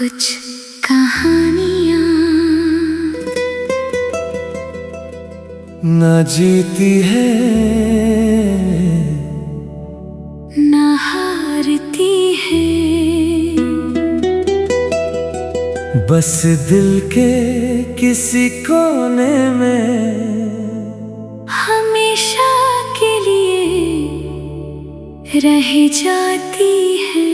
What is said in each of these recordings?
कुछ कहानियाँ न जीती है न हारती है, बस दिल के किसी कोने में हमेशा के लिए रह जाती है।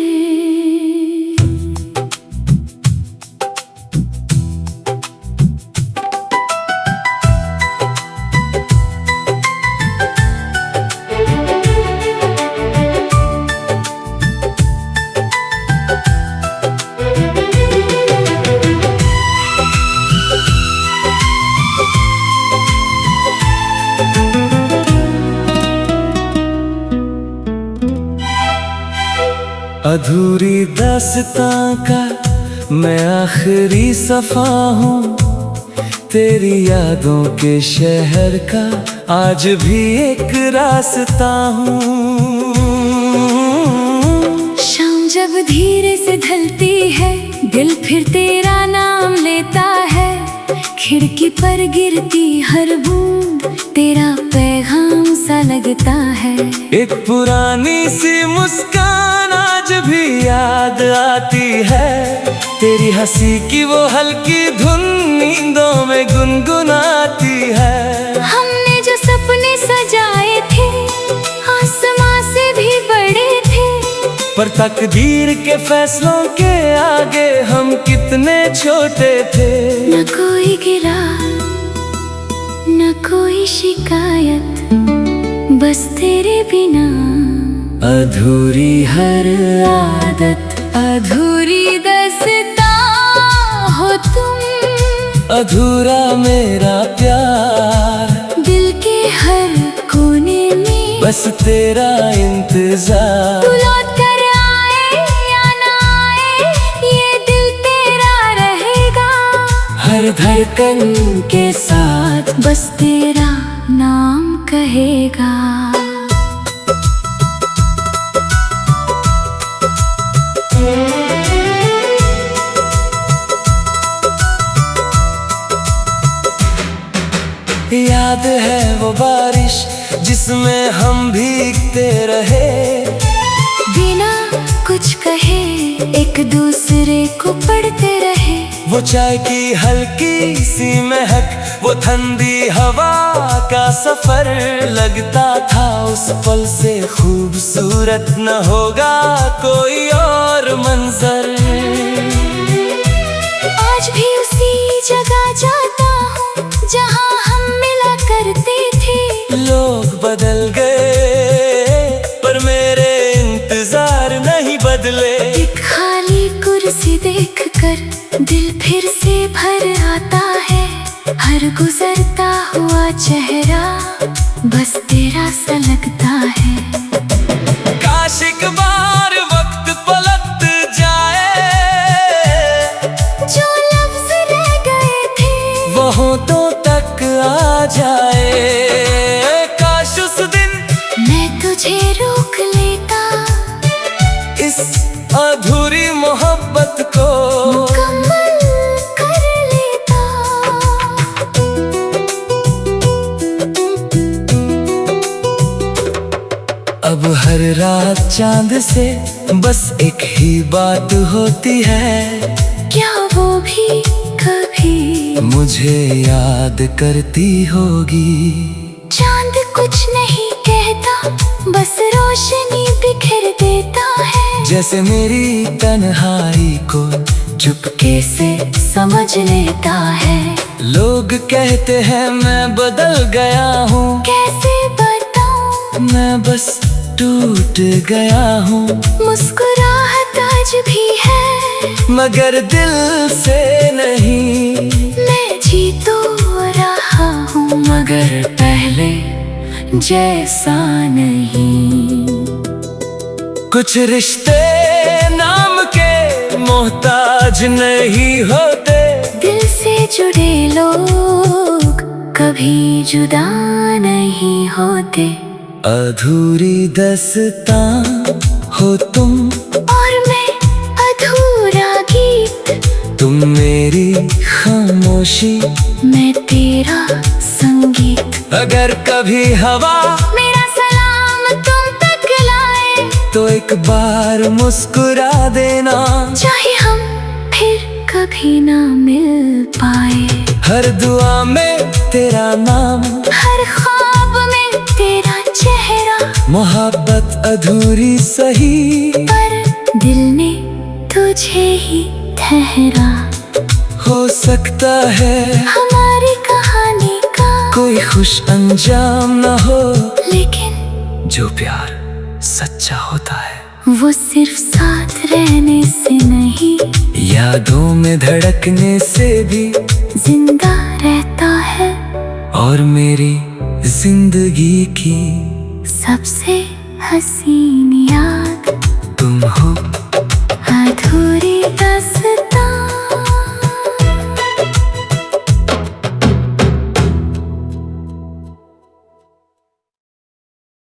अधूरी दास्तां का मैं आखिरी सफा हूँ, तेरी यादों के शहर का आज भी एक रास्ता हूँ। शाम जब धीरे से ढलती है, दिल फिर तेरा नाम लेता है। खिड़की पर गिरती हर बूंद तेरा पैगाम सा लगता है। एक पुरानी सी मुस्कान आज भी याद आती है, तेरी हंसी की वो हल्की धुन नींदों में गुनगुनाती है। हमने जो सपने सजाए थे आसमां से भी बड़े थे, पर तकदीर के फैसलों के आगे हम कितने छोटे थे। न कोई गिला न कोई शिकायत, बस तेरे बिना अधूरी हर आदत, अधूरी दास्तां हो तुम, अधूरा मेरा प्यार। दिल के हर कोने में बस तेरा इंतजार। तू लौट कर आए या ना आए, ये दिल तेरा रहेगा। हर धड़कन के साथ बस तेरा नाम कहेगा। याद है वो बारिश जिसमें हम भीगते रहे, बिना कुछ कहे एक दूसरे को पढ़ते रहे। वो चाय की हल्की सी महक, वो ठंडी हवा का सफर लगता था उस पल से खूबसूरत न होगा कोई और मंजर। आज भी उसी जगह जाता हूँ जहाँ हम मिला करते थे। लोग बदल गए पर मेरे इंतजार नहीं बदले। एक खाली कुर्सी देखकर दिल फिर से भर आता है। हर गुजरता हुआ चेहरा बस तेरा सा लगता है। काश एक बार वक्त पलट जाए, जो लफ्ज रह गए थे वो होठों तक आ जाए। काश उस दिन मैं तुझे रोक लेता, इस अधूरी मोहब्बत को मुकम्मल कर लेता। अब हर रात चांद से बस एक ही बात होती है, क्या वो भी कभी मुझे याद करती होगी। चांद कुछ नहीं कहता, बस रोशनी बिखेर देता है। जैसे मेरी तन्हाई को चुपके से समझ लेता है। लोग कहते हैं मैं बदल गया हूँ, कैसे बताऊं मैं बस टूट गया हूँ। मुस्कुराहट आज भी है मगर दिल से नहीं, मैं जी तो रहा हूँ मगर पहले जैसा नहीं। कुछ रिश्ते नाम के मोहताज नहीं होते, दिल से जुड़े लोग कभी जुदा नहीं होते। अधूरी दास्तां हो तुम और मैं अधूरा गीत। तुम मेरी खामोशी, मैं तेरा संगीत। अगर कभी हवा मेरा सलाम तुम तक लाए, तो एक बार मुस्कुरा देना। चाहे हम फिर कभी ना मिल पाए, हर दुआ में तेरा नाम, हर ख्वाब में तेरा चेहरा। मोहब्बत अधूरी सही, पर दिल ने तुझे ही ठहरा। हो सकता है हमारी कहानी का कोई खुश अंजाम न हो, लेकिन जो प्यार सच्चा होता है वो सिर्फ साथ रहने से नहीं, यादों में धड़कने से भी जिंदा रहता है। और मेरी जिंदगी की सबसे हसीन याद तुम हो। अधूरी तस्वीर।